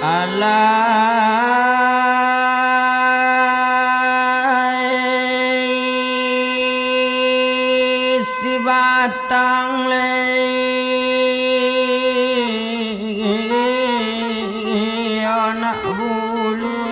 Alai si batang lei anak bulu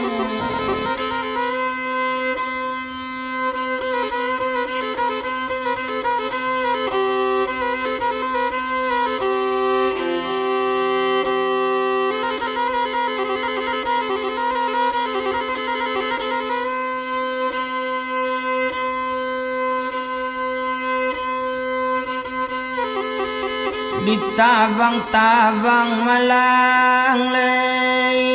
ditabang-tabang malang lei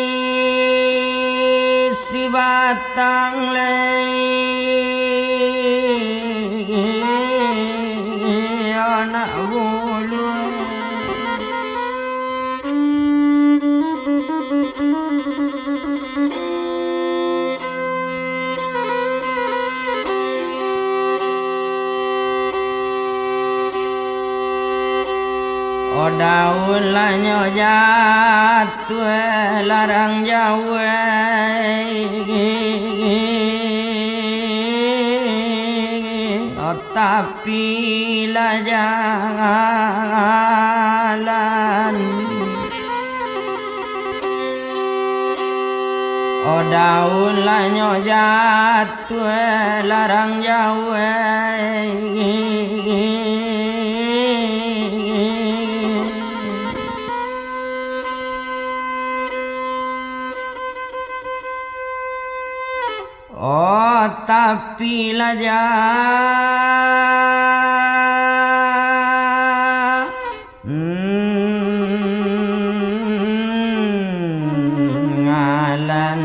si batang lei anak bulu daun lanyo jatuh larang jauh tapi lah jalan daun lanyo jatuh larang jauh tapi lah ngalan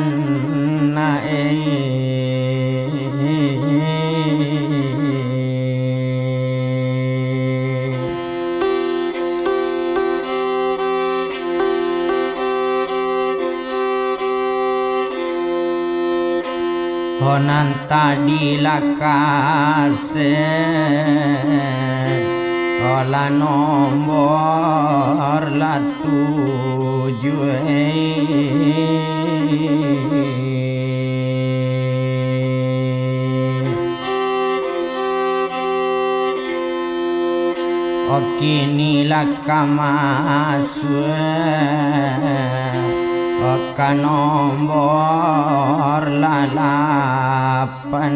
honan tadi lakase olah nombor la tujuh kini lakamasue ka nombor lalapan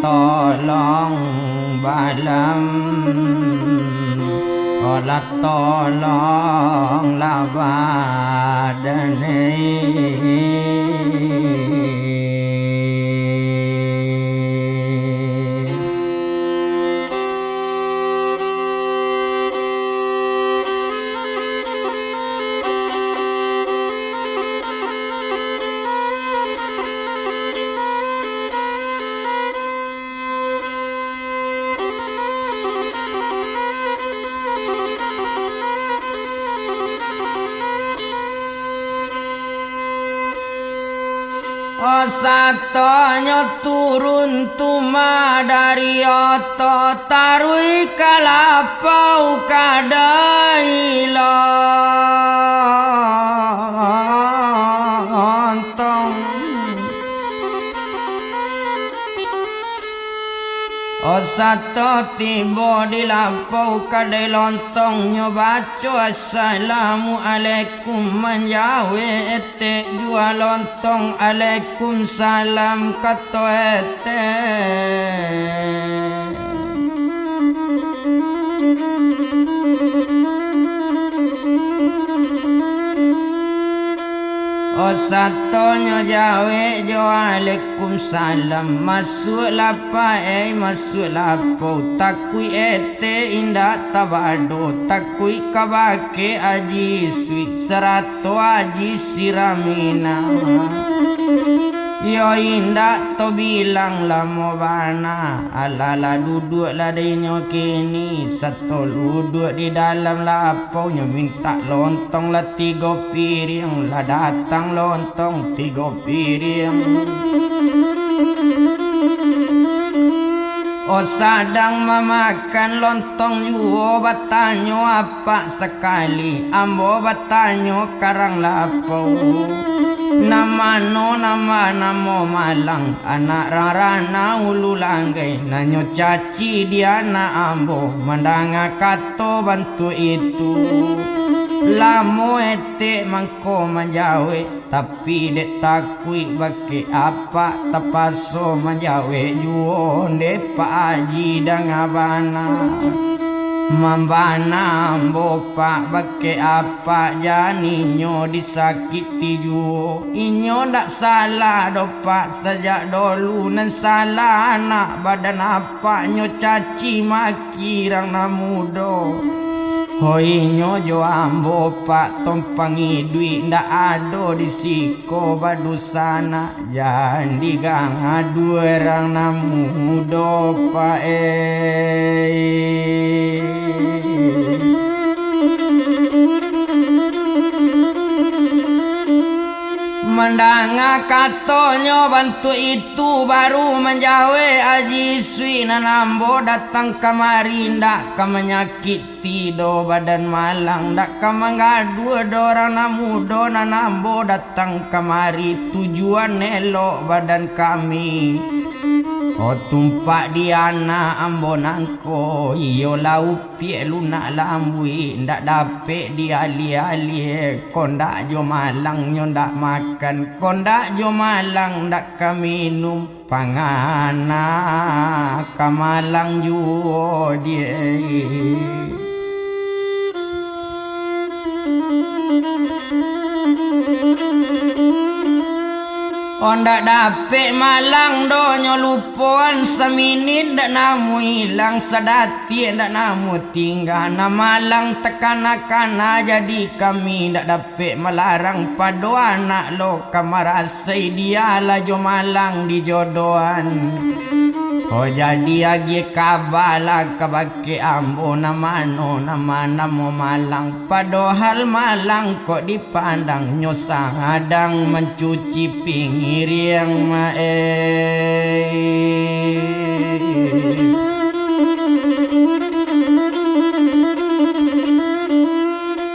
tolong balam olah tolong labadane satonyo turun tuma dari oto tarui kalapau kadailontong sato tiba di lampau kadai lontong nyobaco assalamualaikum menjawe ete jua lontong alaikum salam kato ete Oh satonyo jawe jo Waalaikumsalam. Masuk lapa masuk lapo. Takui ete indah tabado. Takui kabake aji sweet. Serato aji siramina. Yo indah to bilang lamo bana. Alala duduk ladainya kini. Satu duduk di dalam lapau. Nyo minta lontong lah 3 piring. Lah datang lontong 3 piring. Oh sadang memakan lontong yuo. Batanyo apa sekali. Ambo batanyo karang lapau. Nama namo malang. Anak rarana ulu langgai. Nanyo caci dia na ambo. Mandanga kato bantu itu. Lamo ete mangko manjawe. Tapi dek takui bake apa. Tapaso manjawe juo. Dek pak aji dan abana. Mambana ambo pak bake apa. Janinyo disakiti juo. Inyo ndak salah do pak. Sejak dulu nan salah anak. Badan apa nyo caci maki rang namudo. Hoi nyo jo ambo pak tompangi duit ndak ado di siko badusana. Jangan digang adu orang namudo pak Mendanga katonyo bantu itu baru menjawe aji sui nanambo datang kamari ndak menyakiti do badan malang ndak manggadu do orang namudo nanambo datang kamari tujuan elok badan kami. Oh tumpak diana ambo nangko. Iyo lau pie lunak lambui. Ndak dapet di ali-ali. Kondak jo malang nyo ndak makan. Kondak jo malang ndak kaminum. Pangana kamalang juo dia. Ndak dapet malang donyo lupuan seminit ndak namu hilang sedati ndak namu tinggal na malang tekana-kana jadi kami ndak dapet melarang pado anak lo kamarasai dia lah jo malang di jodohan. Oh jadi agi kabala kabake ambo nama namo malang. Padahal malang kok dipandang nyosang adang mencuci pinggir yang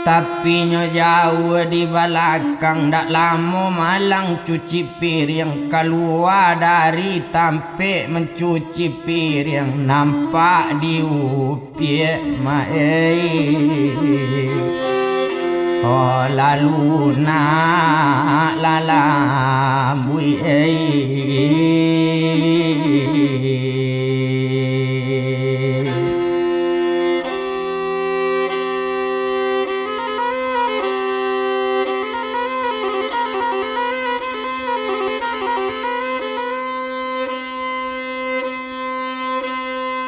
Tapi nyo jauh di belakang ndak lama malang cuci piring. Keluar dari tampe mencuci piring. Nampak di upiak oh lalu nak lalambui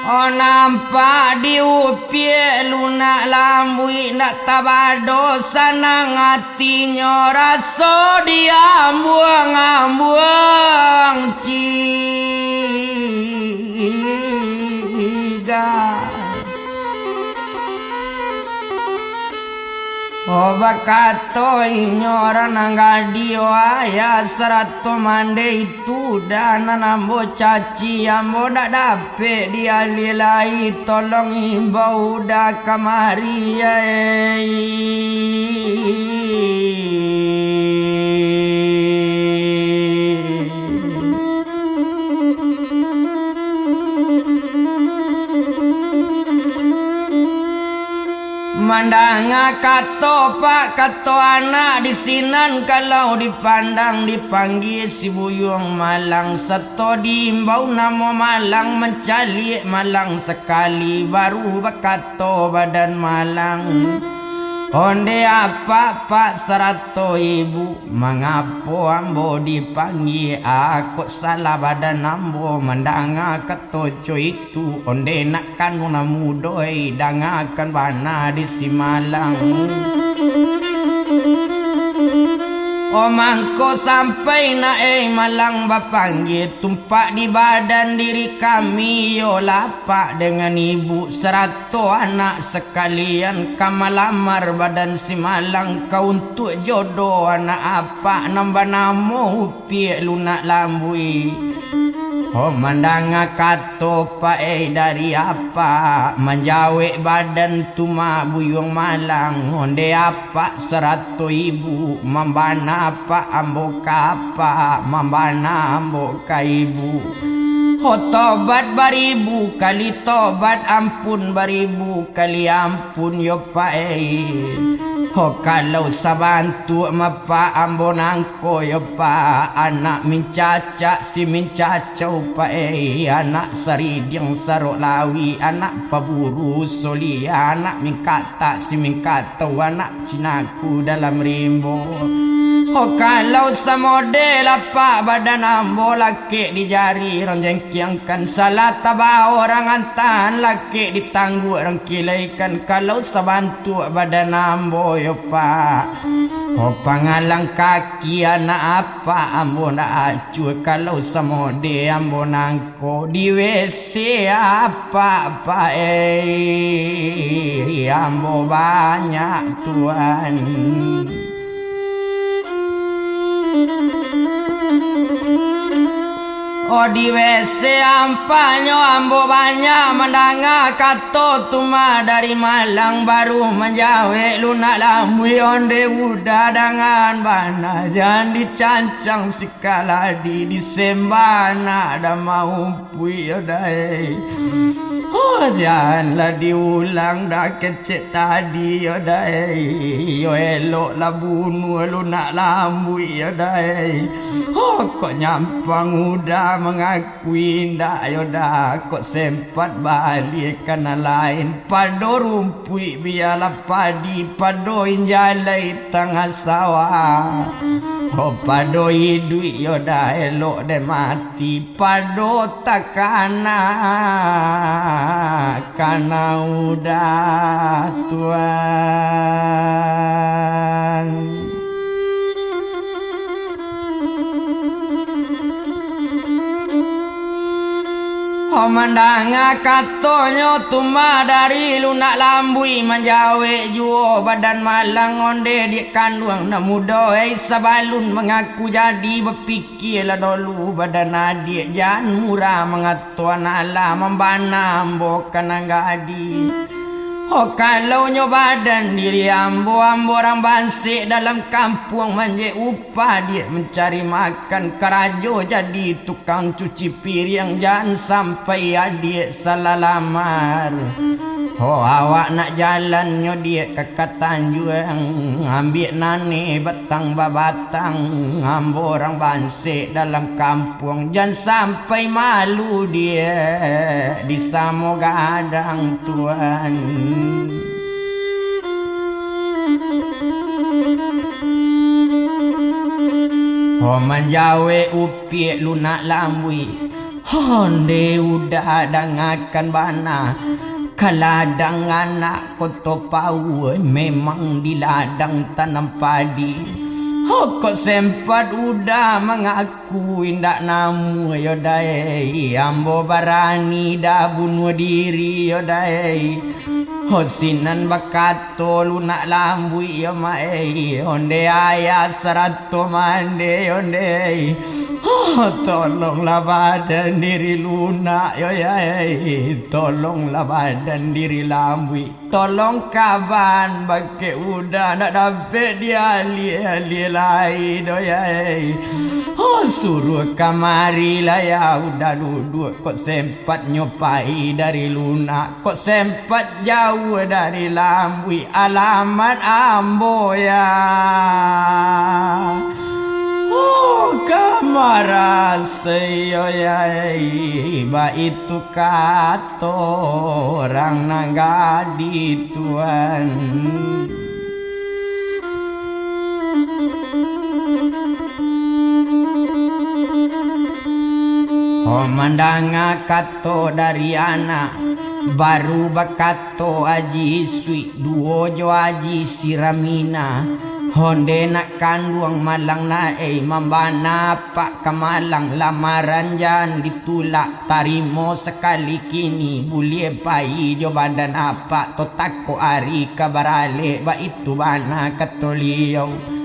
Oh nampak di upiak lunak lambui nak tabado sanang hatinya rasa dia buang ciga. Oh bakato inyoran anggadio ayah serato mande itu dan nambo caci ambo dak dapet dia lilai tolong imbau dak kamari Mandanga kato pak kato anak di sinan kalau dipandang dipanggil si buyung malang seto diimbau namo malang mencalik malang sekali baru bakato badan malang Onde apa pak serato ibu, mengapo ambo dipanggil aku salah badan ambo mendanga ketoco itu. Onde nak kanu namudoi dangakan bana di Simalang. O mangko sampai na malang bapanggil tumpak di badan diri kami yo lapak dengan ibu serato anak sekalian kamalamar badan Simalang kau untuk jodoh anak apa nambah namo upiak lunak lambui. Oh mandanga kato pa dari apa menjawek badan tuma buyung malang. Onde apa serato ibu membana apa ambo kapa membana ambo ka ibu. Oh tobat baribu kali tobat ampun baribu kali ampun yo pa Oh kalau sabantu mapa ambo nangko yo pa anak mincaca si mincacau pa anak saridyang sarok lawi anak paburu soli anak mingkata si mingkatau anak sinaku dalam rimbo. Oh kalau samodel apa badan ambo laki di jari orang jengkiangkan salah taba orang antan laki ditangguh orang kilaikan kalau sabantu badan ambo yo pak. Oh pangalang kaki anak apa ambo nak acuh kalau samode ambo nangko di WC apa ambo banyak tuan. Oh di WC ampanyo ambo banyak mendanga kato tuma dari Malang baru menjawe lunak lambui onde udah dengan bana jangan dicancang sikala di sembana ada mau pui odai. Oh janganlah diulang dah kecek tadi odai. Yo elok lah bunuh lunak lambui odai. Oh kok nyampang udah mengakui ndak yoda kok sempat balik kana lain pado rumpui biarlah padi pado injalai tengah sawah. Oh pado hidui yoda elok de mati pado takana kana udah tuan. Oh mandanga katonyo tuma dari lunak lambui menjawe juo badan Malang onde di kandung nak muda sabalun mengaku jadi berfikirlah dulu badan adik jangan murah mengatuan ala membana ambo kana gadi. Oh kalau nyo badan diri ambo orang bansik dalam kampung manje upah dia mencari makan kerajo jadi tukang cuci piring jangan sampai adik salah lamar. Oh awak nak jalan nyo dia kakak Tanjuang ambil nane batang babatang ambo orang bansik dalam kampung jangan sampai malu dia di samo gadang tuan. Oh menjawe upiak lunak lambui honde udah dangakan bana kaladang anak koto pau memang di ladang tanam padi. Oh kok sempat udah mengaku indak namu yodai ambo barani dah bunuh diri yodai. Oh sinan bakato lunak lambui ya mai onde ayah serato mande onde. Oh tolonglah badan diri lunak yo yai tolonglah badan diri lambui tolong kaban bake udah nak dapat dia ali lain oh yai. Oh suruh kamari lah ya udah duduk kok sempat nyopai dari lunak kok sempat jauh dari lambui alamat ambo ya. Oh kamar seyo yai ba itu kato orang nagadi tuan. Mandanga kato dari anak baru bakato aji sui duo jo aji siramina honde nak kanduang malang na mambana pak kamalang lamaran jan ditulak tarimo sekali kini bulie pai jo badan apa totako ari kabarale ba itu bana katoliau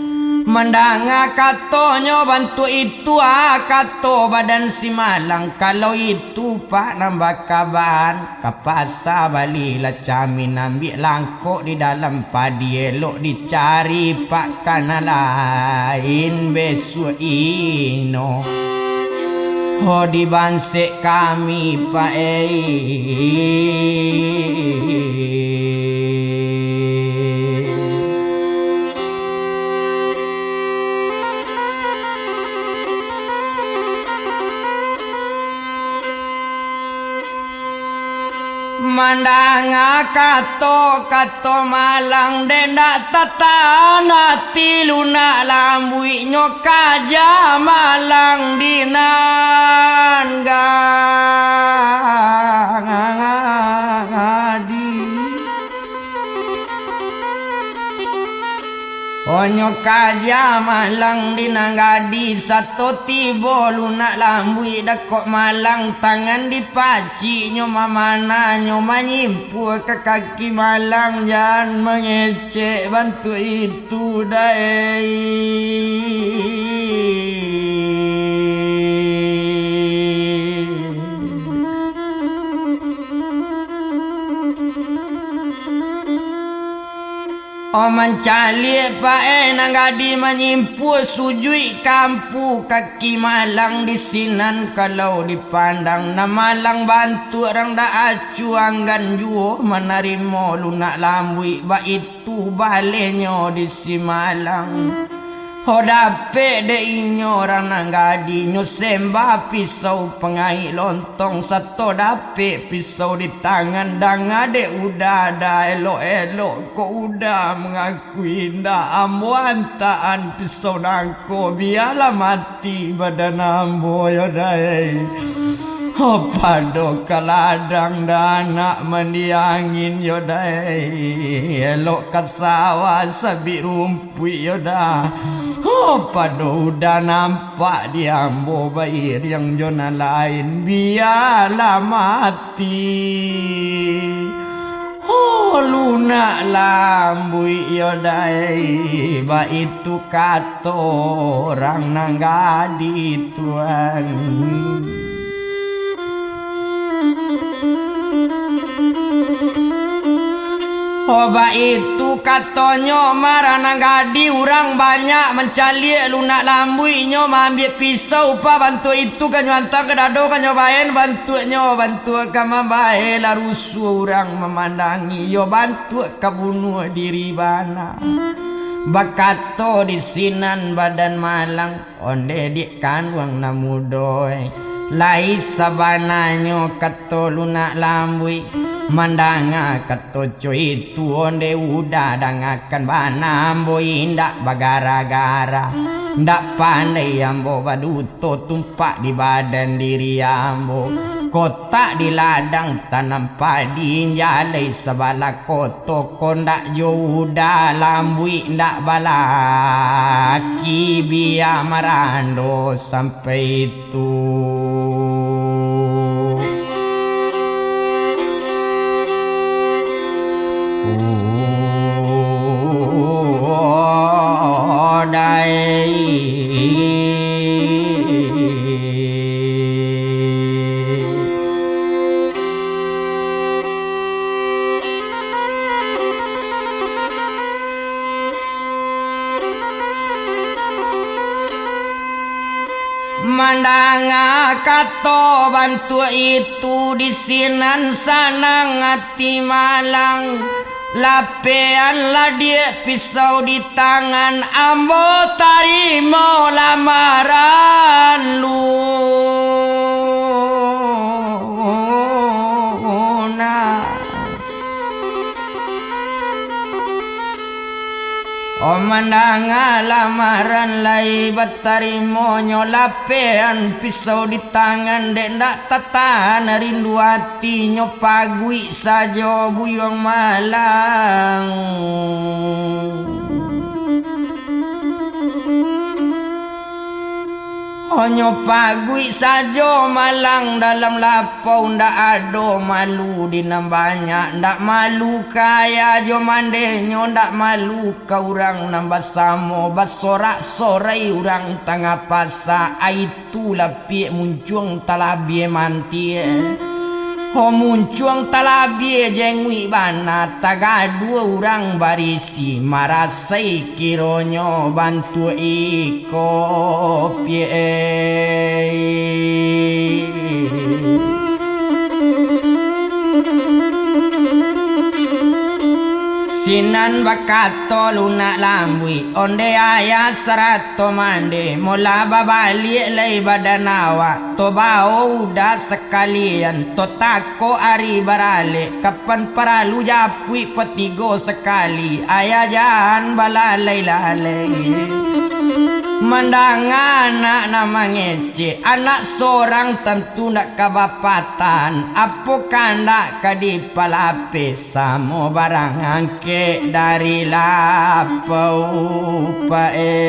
mandanga katonyo bantu itu kato badan si malang kalau itu pak nambah kaban kapasa bali la camin ambil langkok di dalam padi elok dicari pak kana lain besu ino ho di bansek kami pak mandanga kato malang denda tatana tiluna lambui nyokaja malang dinan ngadi onyo kaja malang dinanggadi satu tibo lunak lambui dakok malang tangan dipaci nyo mamana nyo manyimpu ke kaki malang jangan mengecek bantu itu dai mencali pak nanggadi menyimpu sujui kampu kaki malang di sinan kalau dipandang na malang bantu orang da acu anggan juo menarimo lunak lambui ba itu balenyo di si malang ho dape de inyo orang nanggadi nyo sembah pisau pengai lontong satu dape pisau di tangan dang ade udah dah elok kok udah mengakui ndak ambo antaan pisau nangko biarlah mati badan ambo yodai ho pado kaladang danak mendiangin yodai elok kasawa sabi rumpui yoda ho pado udah nampak di ambo bair yang jona lain biarlah mati oh lunak lambui yodai ba itu kato orang nanggadi tuan Oba itu katonyo marana gadi orang banyak mencali lunak lambui nyo ambil pisau pa bantu itu kan nyantang kedado kan nyobain bantu kama bae la rusuh orang memandangi yo bantu kabunuh diri bana bakato di sinan badan malang onde di kanwang namudoy lai sabananyo kato lunak lambui mandanga katoco itu onde udah dangakan bana ambo indak bagara-gara ndak pandai ambo baduto tumpak di badan diri ambo kotak di ladang tanam padi jalai sabala koto kondak jo udah lambui ndak balaki biar marando sampai itu mandanga kato bantu itu di sinan sanang hati malang lapean lah dia pisau di tangan ambo tarimo lamaran luna o mandang Mendanga lamaran lai batarimo nyolapean pisau di tangan dek ndak tatan rindu hati nyopagui sajo buyong malang. Onyo pagui sajo malang dalam lapau ndak ado malu dinam banyak ndak malu kaya jo mandenyo ndak malu ka urang nambah samo basorak sorai urang tengah pasa aitu lapi muncung talabie mantie. Ho muncung talabie jengwi bana taga dua orang barisi marasai kironyo bantu iko pie. Sinan bakato lunak lambui onde ayah serato mande mola babalik lai badanawa to bau udah sekalian to tako ari barale kapan paralu japui petigo sekali ayah jangan balalai lalai. Mandang anak nama ngece anak seorang tentu nak kabapatan apa kandak kadipalape samo barang angke dari lapau pae.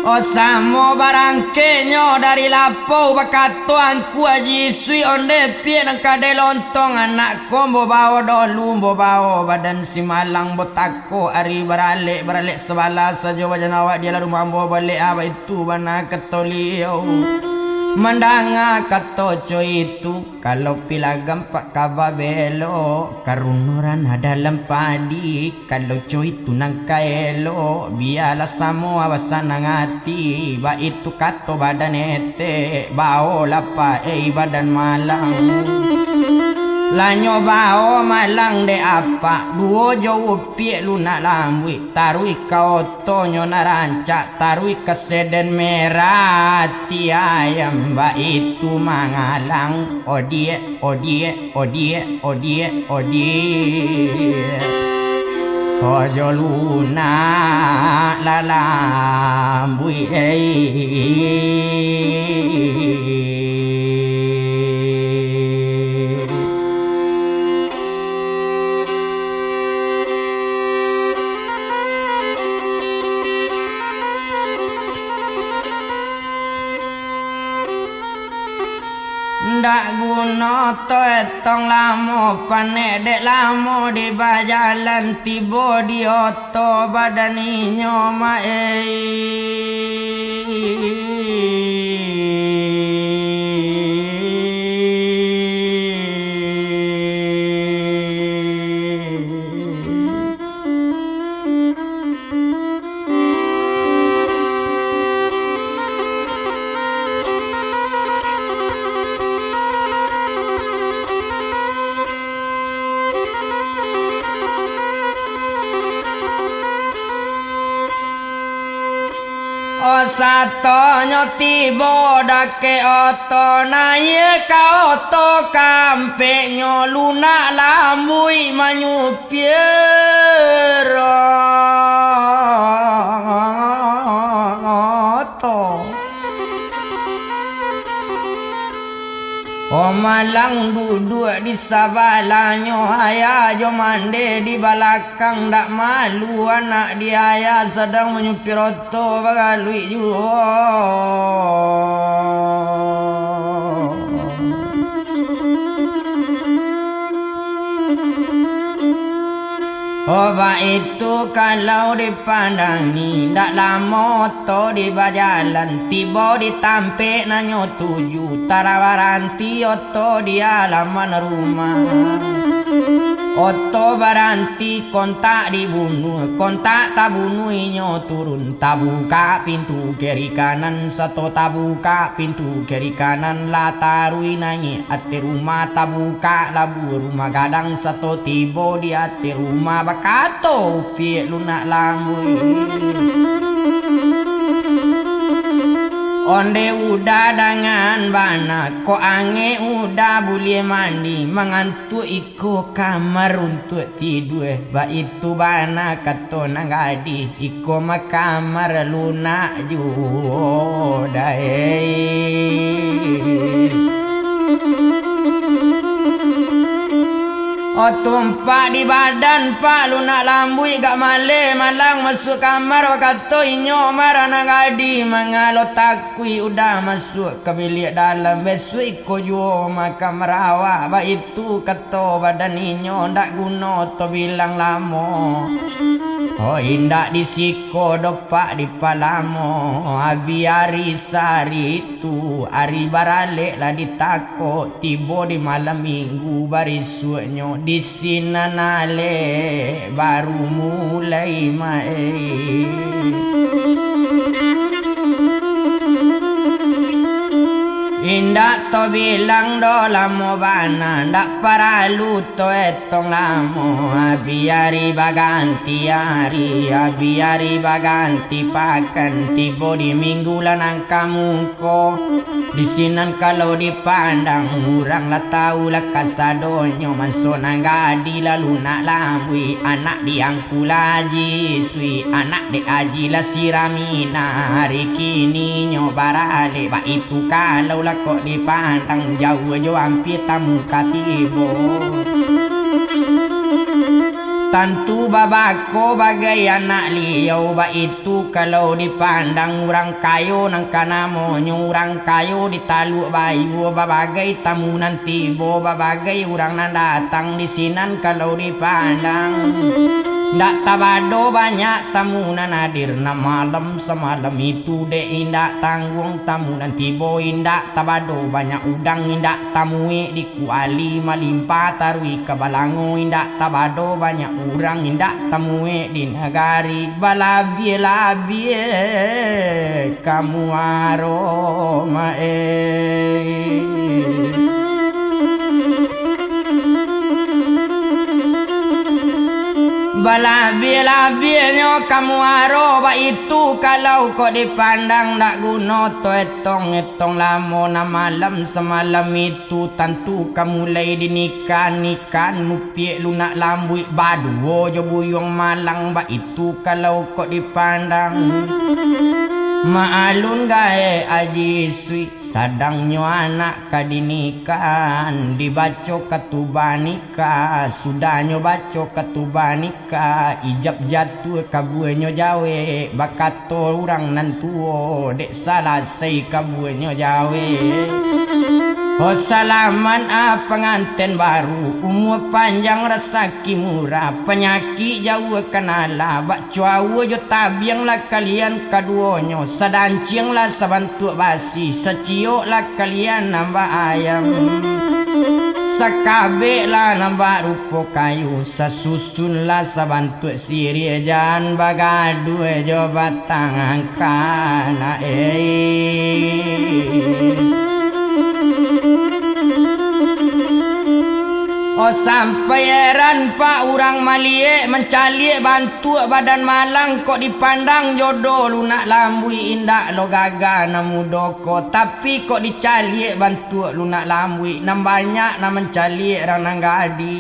Osamo barangkenyo dari lapau bakato angku aji sui onde pie nang kade lontong anak kombo bawa dolu bo bawa badan si malang botako ari baralik sebala saja wajan awak dia lalu mambo balik apa itu bana ketolio. Mandanga katoco itu kalau pilagam pak kababelo karunuran dalam padi kalau coy itu nang kaelo biarlah semua awasan ngati ba itu kato badan ete bao lapa badan malang. Lanyo bao malang de apa duo jauh pie lunak lambui tarui kau tonyo narancak tarui keseden merah ti ayam ba itu mangalang odie ojo lunak lalambui ndak guna to etong lamo panek dek lamo di bajalan tibo di oto badaninyo mae. Satonyo tibo dake oto naye ka oto kampenyo lunak lambui manyupiero oto. O malang duduk di sabalanyo ayah jo mande di balakang ndak malu anak dia ayah sedang menyupir oto bagalui juga. Oba itu kalau dipandangi ndak lama to di bajalan tiba ditampe nanyo tuju tarawaranti oto di halaman rumah. Oto baranti kontak dibunuh kontak tabunuinyo turun tabuka pintu kiri kanan satu tabuka pintu kiri kanan latarui nanyi ati rumah tabuka labu rumah gadang satu tibo di ati rumah bakato pie lunak lambui. Onde udah dengan bana ko ange udah boleh mandi mengantuk iko kamar untuk tidur ba itu bana kato nangadi iko makamar lunak judai tumpak di badan pak lunak lambui gak male malang masuk kamar wakato inyo marana gadi mangalo takui udah masuk ke bilik dalam besok iko juo makam rawa ba itu kato badan inyo ndak guna to bilang lamo indak disiko dopak di palamo abi hari sari itu hari barale lah ditako tibo di malam minggu barisuknyo di sinanale baru mulai indak to bilang do lamo bana ndak paralu to etong lamo biari baganti baganti pakan tibo di minggu lanang kamu ko di sinan kalau dipandang urang lah tahu lah kasadonyo manso nanggadi lalu nak lambui anak diangku laji sui anak de aji lah siramina hari kini nyo barale ba itu kalau lah kok dipandang jauh jo hampir tamu katibo Tantu babako bagai anak liau ba itu kalau dipandang orang kayo nang kanamo orang kayo ditaluk bayu babagai tamu nanti bo babagai orang nan datang di sinan kalau dipandang ndak tabado banyak tamu nan hadir na malam semalam itu de indak tanggung tamu nanti bo indak tabado banyak udang indak tamui di kuali malimpa tarwi kabalango indak tabado banyak urang indak tamue di nagari balabie kamu aroma balabie-labie kamu aroba itu kalau kok dipandang ndak guna to etong lamo na malam semalam itu tentu kamu mulai dinikan mupiek lunak lambui badu jo buyong malang ba itu kalau kok dipandang maalun gae aji sui sadangnya anak kadinikan dibaco katubanika sudahnya baco katubanika ijab jatuh kabuenyo jawe bakato orang nantuo dek salah sei kabuenyo jawe salaman pengantin baru umur panjang rezeki murah penyakit jauh kenala bak cuawa jo tabiang lah kalian kaduonyo sadancing lah sabantuk basi seciok lah kalian nambah ayam sakabe lah nambah rupo kayu sasusun lah sabantuk siri jan bagadu jo batang angkana sampai heran pak orang malie mencalik bantu badan malang kok dipandang jodoh lunak lambui indak lo gaga namu doko tapi kok dicalik bantu lunak lambui nam banyak nam mencalik ranang gadi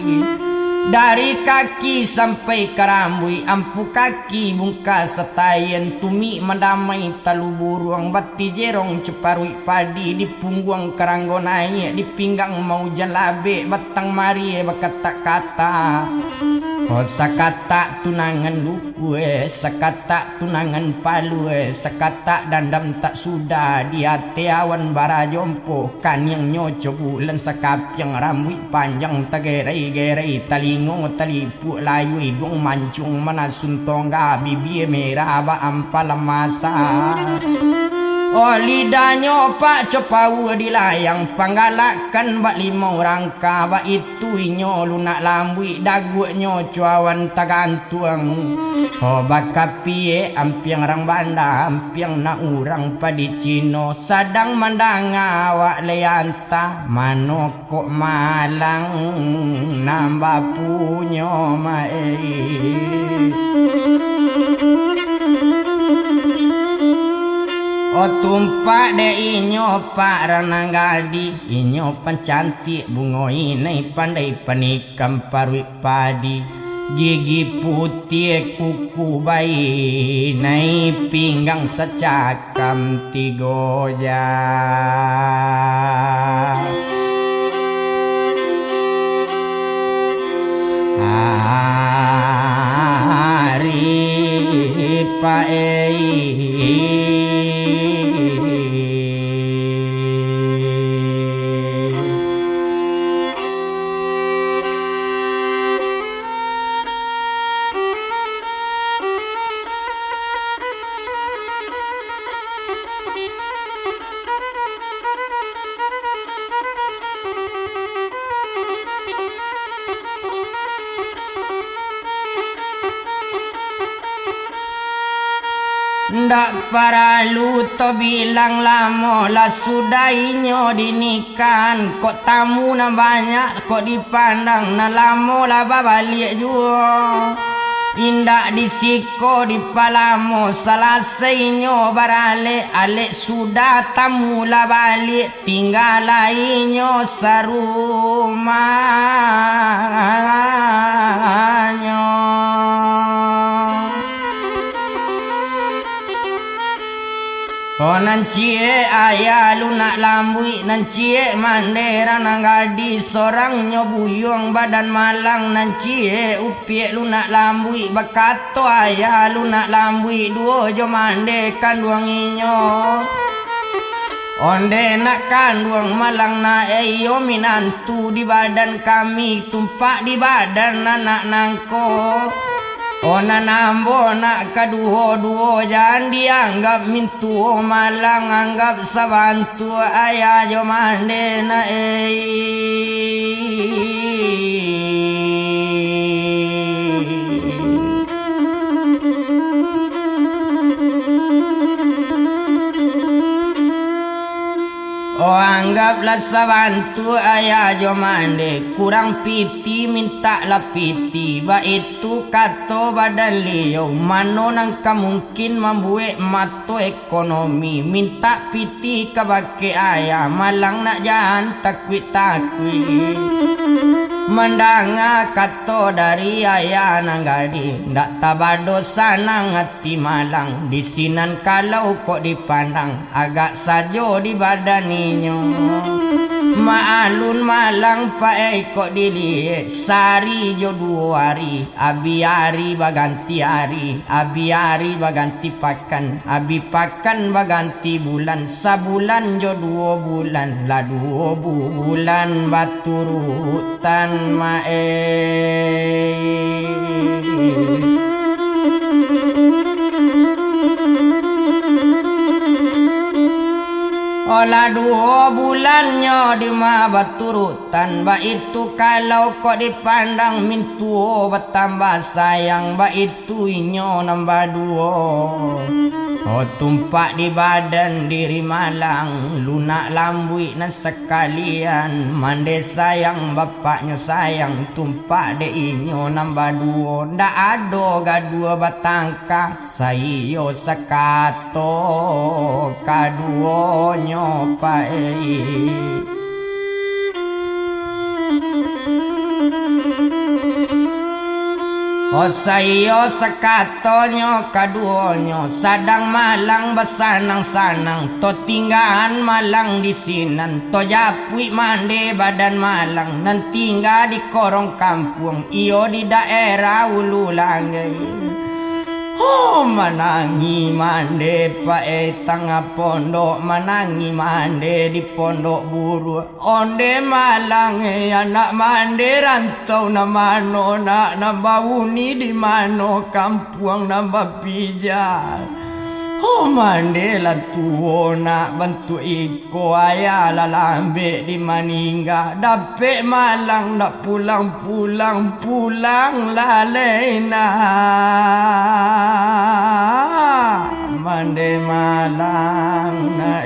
dari kaki sampai ke rambui ampu kaki bungka setayen tumi mendamai talu buruang bati jerong ceparui padi di punggung keranggo naik di pinggang mau jan labe batang mari bakata-kata sakata tunangan luku sakata tunangan palu sakata dandam tak sudah di hati awan bara jompo kan yang nyoco bulan sakap yang rambut panjang tagerai-gerai talingong talipu layu hidung mancung manasun tongga bibir merah ba ampal masa lidahnya pak cepau di layang panggalakan bak lima rangka bak itu inyo lunak lambui dagunya cuawan tagantuang bakapi ampiang rang banda ampiang na urang padi cino sadang mandang awak leanta manokok malang nambah punyo mae Oh tumpak de inyo pak ranang gadi, inyo pancantik bungo inai pandai panikam parwi padi, gigi putih kuku bayi, nai pinggang secakam tigoja. Hari paei ndak paralu to bilang lamo lah sudah inyo dinikan, kok tamu na banyak kok dipandang na lamo lah babalik jua. Indak disiko di palamo salase inyo barale, alek sudah tamu lah balik, tinggal inyo sarumahnya. Oh nan cie ayah lu nak lambui, nan cie mandera nang gadi sorang nyobuyong badan malang, nan cie upiek lu nak lambui bakato ayah lu nak lambui duo jo mande kanduang inyo. Onde nak kanduang malang na eyo minantu di badan kami, tumpak di badan anak nangko. Ona nambo nak kaduho-duho jangan dianggap mintu malang, anggap sabantu ayah jo mande na Oh anggaplah sabantu ayah jo mande, kurang piti minta lah piti, ba itu kato badan liyo, mano nang kamungkin membuat mato ekonomi, minta piti kabake ayah, malang nak jalan takwi-takwi. Mendanga kato dari ayah nang gadi, ndak tabado sanang hati malang, disinan kalau kok dipandang, agak sajo di badan inyo. Maalun malang pae kok dilihat, sari jo 2 hari, abi hari baganti hari, abi hari baganti pakan, abi pakan baganti bulan, sabulan jo 2 bulan, lah 2 bulan baturutan mae. Olah 2 bulannya di ma baturutan, ba itu kalau kok dipandang mintu bertambah sayang, ba itu inyo nambah 2. Oh tumpak di badan diri malang, lunak lambui nan sekalian, mande sayang bapaknya sayang, tumpak de inyo nambah 2. Ndak ado gadua batangka, sayo sakato kaduonyo pae. Oh sayo sakatonyo kaduonyo, sadang malang basanang-sanang, to tinggaan malang disinan, to japui mande badan malang, nan tinggal di korong kampung, iyo di daerah Ulu Langgai. Oh manangi mande pae tangah pondok, manangi mande di pondok buru, onde malang anak mande rantau na mano nak nambawuni di mano kampung nambah pijak. Oh mande la tuo nak bantu iko ayah la lambe di maningga, dape malang dak pulang lalena. Mande malang na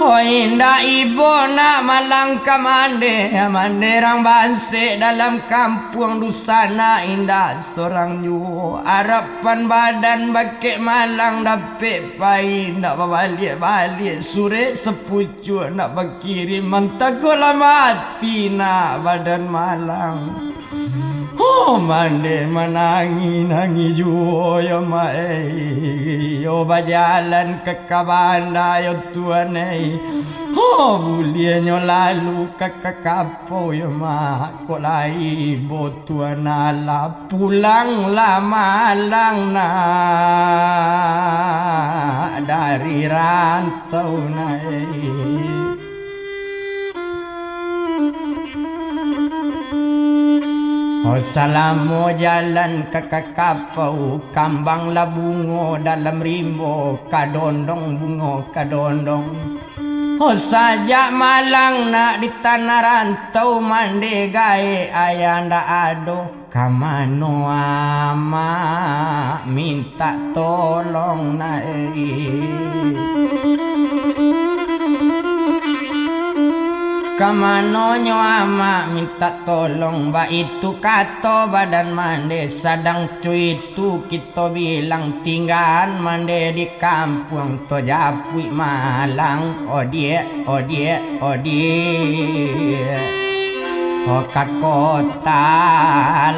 indah ibu nak malang kamande manderang banse dalam kampung dusana indah sorang ju harapan badan bakek malang dapet pai nak balik sore sepucuk nak berkirim mantagola mati nak badan malang. Mande manangi juo yo mae yo bajalan ke kabanda yo tuanei bulienyo lalu ke kapo yo ma kolai botuana la pulang la malang na dari rantau nai. Salamu jalan ke kakapau kambang labungo dalam rimbo kadondong bungo kadondong. Sajak malang nak di tanah rantau mande gae ayanda ado kamano ama minta tolong Kamano nyo ama minta tolong ba itu kato badan mande sadang cuy itu kita bilang tinggal mande di kampung to japui malang odie ke kota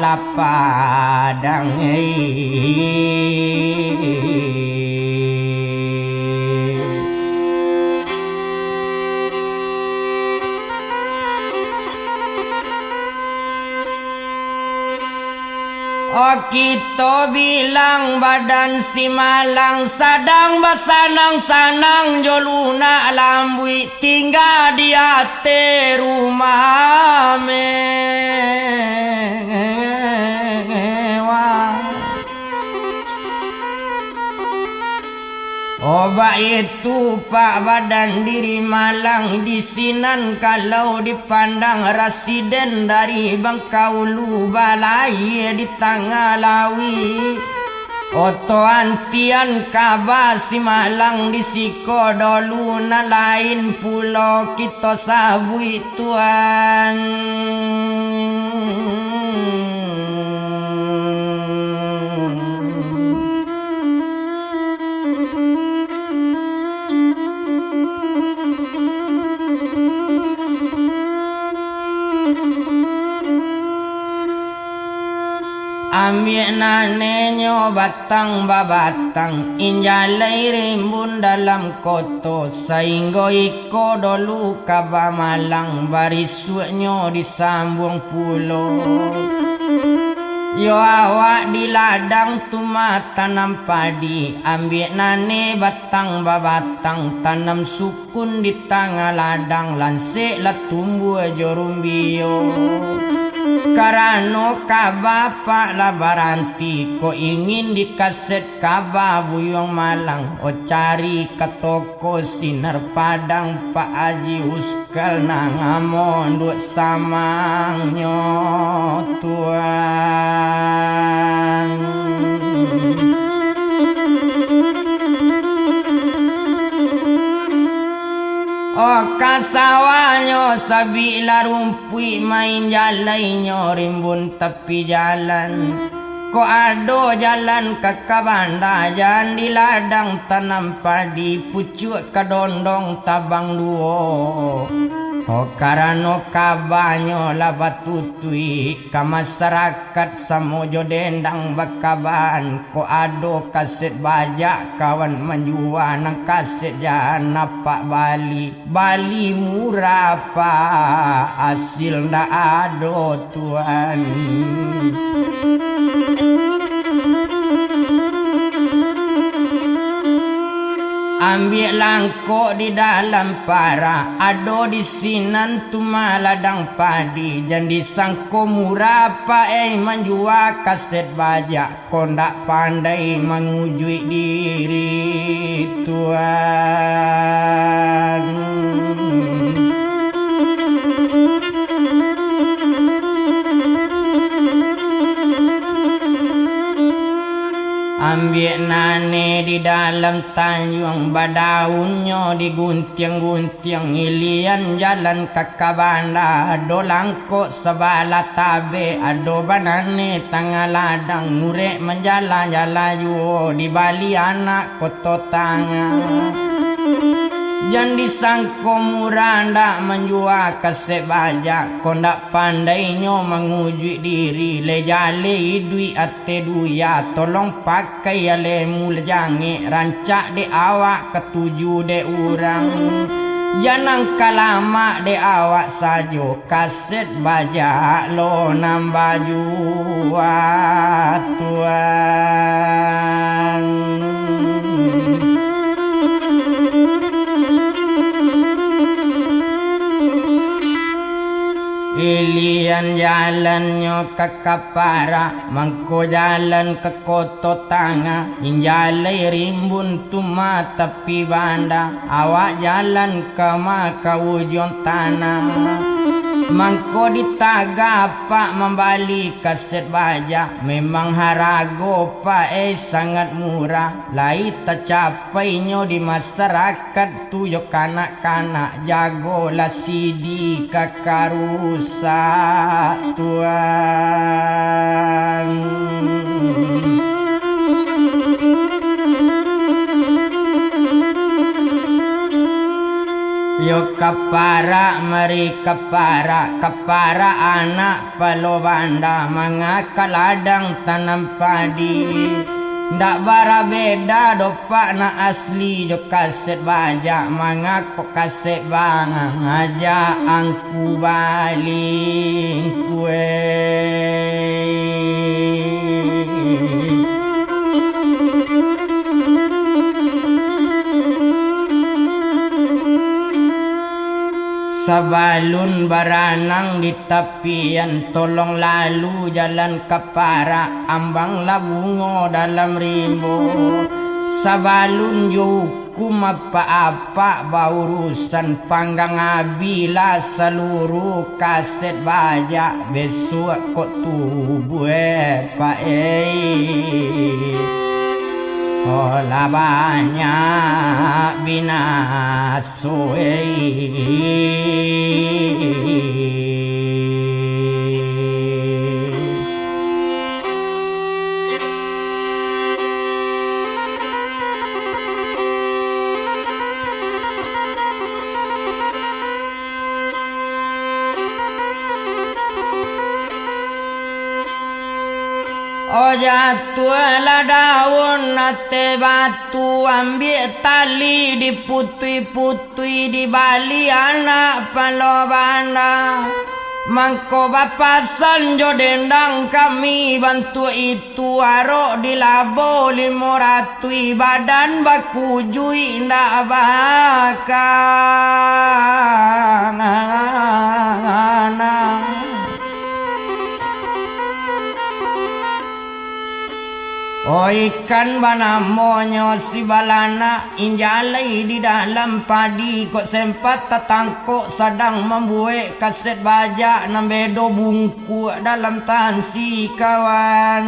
lapadang kita bilang badan si malang sadang basanang-sanang joluna lambui tinggal di ate rumah mewah. Oba itu pak badan diri malang di sinan kalau dipandang residen dari Bangkaulu balai di tengah lawi. Oto antian kaba si malang di siko dolu na lain pulau kita sabui tuan. Ambil nanenyo batang babatang injalai rimbun dalam koto sehingga iko dolu kaba malang barisuknyo disambung pulau. Yo awak di ladang tuma tanam padi ambil nane batang babatang tanam sukun di tengah ladang lansik lah tumbuh jorumbio. Karano kaba pak labaranti ko ingin dikaset kaba buyong malang o cari ke toko sinar padang pak Haji Uskal nangamon duit samangnya tuan. Kasawanyo sabila rumpui main jalanyo rimbun tepi jalan. Ko ado jalan ke kabanda jan di ladang tanam padi pucuk kadondong tabang duo. Karano kabanyo labatutui ka masyarakat samojo dendang bakaban ko ado kaset bajak kawan menjual nang kaset jan napak Bali murah pa hasil ndak ado tuan. Ambil langkok di dalam para ado di sinan tuma ladang padi dan disangko murah pa menjual kaset bajak kondak pandai mengujui diri tuan. Ambil nane di di dalam tanjung badaunnya digunting-gunting ilian jalan kakabanda dolangko sebala tabe ado banane tangga ladang murek menjalan-jalan yo di bali anak koto tangan jan disangko murah ndak menjual kasep bajak ko ndak pandai nyo menguji diri le jale idui ate duya tolong pakai ale mul jange rancak de awak ketuju de urang janang kalama de awak sajo kaset bajak lo nam baju tuan ilian jalannya ke kapara mangko jalan ke koto tanga injalai rimbun tuma tepi banda awak jalan ke maka ujung tanah mangko ditaga pak membali kaset baja memang harago pak sangat murah lai tercapainya di masyarakat tuyo kanak-kanak jago lah sidi kakarusa tuan yo kapara mari kapara anak palobanda mangaka ladang tanam padi ndak bara beda dopak na asli jo kaset bajak mangako kaset bang aja angku baling kue sabalun baranang di tepian tolong lalu jalan kapara ambang labungo dalam rimbo sabalun jukum apa-apa baurusan panggang abila seluruh kaset bajak besok kok tubuh pak olah banyak binaso oh jatuhlah daun ate batu ambil tali diputui-putui di bali anak palobanda mangko bapak sanjo dendang kami bantu itu arok di labo 500 badan bakujui ndak bakal oh ikan banamonyo si balana injalai di dalam padi kok sempat tatangkok sedang membuat kaset bajak nambedo bungkuk dalam tansi kawan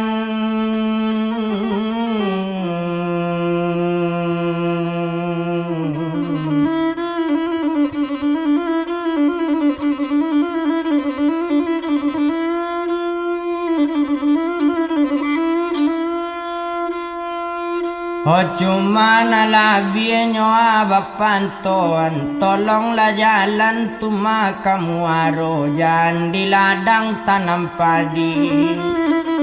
oh cuma nalabienyo abapantoan tolonglah jalan tuma kamu aro jangan di ladang tanam padi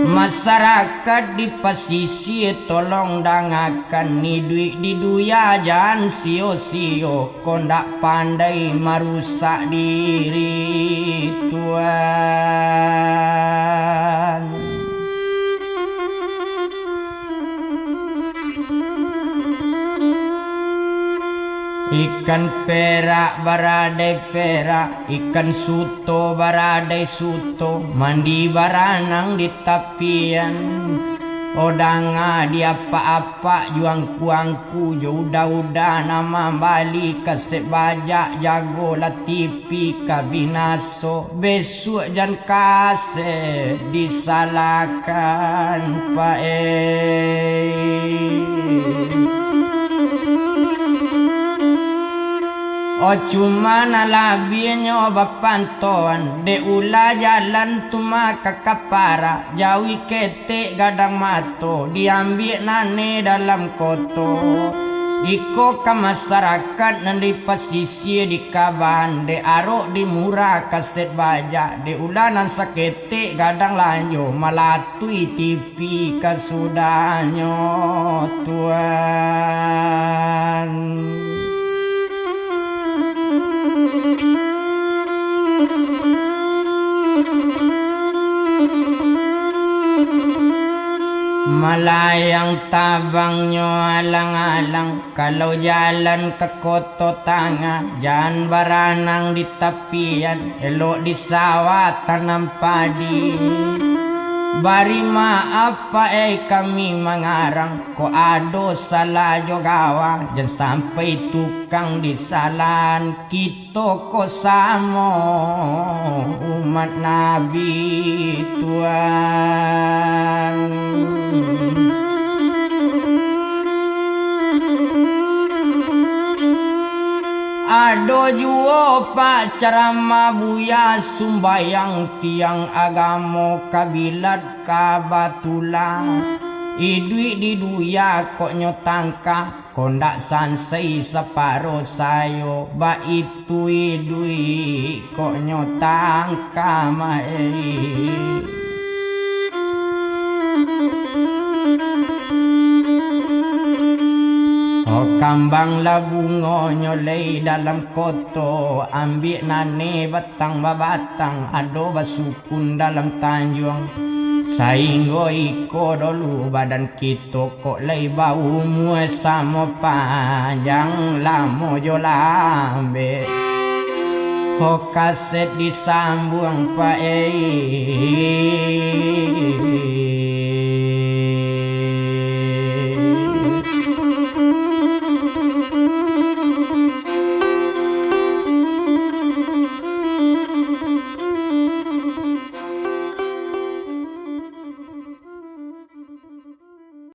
masyarakat di pesisir tolong dangakan ni duit di duya jangan sio-sio kondak pandai merusak diri tuan ikan perak baradai perak ikan suto baradai suto mandi baranang di tapian odanga di apa-apa juang kuangku jauda-uda nama bali kasep bajak jago latipi kabinaso besok jan kasep disalahkan pak Oh cuma nalabinyo bapantoan de ula jalan tuma kakapara jawi kete gadang mato diambil nane dalam koto iko ka masyarakat nandi pasisir di kaban de arok di murah kaset baja de ula nan sakete gadang lanyo malatui tipi kasudanyo Tuan. Malayang tabangnya alang-alang kalau jalan ke koto tanga jangan baranang di tepian elok di sawah tanam padi bari maaf kami mengarang ko ado salah jogawa dan sampai tukang disalan kita ko samo umat Nabi Tuan. Ado juo pak ceramah buya sumbayang tiang agamo kabilat kabatula idui di duya kok nyotangka kondak sansei separo sayo ba itu idui kok nyotangka mae. Oh kambang labungo nyolei dalam koto ambil nane batang babatang ado basukun dalam tanjung sainggo iko dulu badan kita kok lei bau mue samo panjang lamo jo lambe ho kaset disambung pae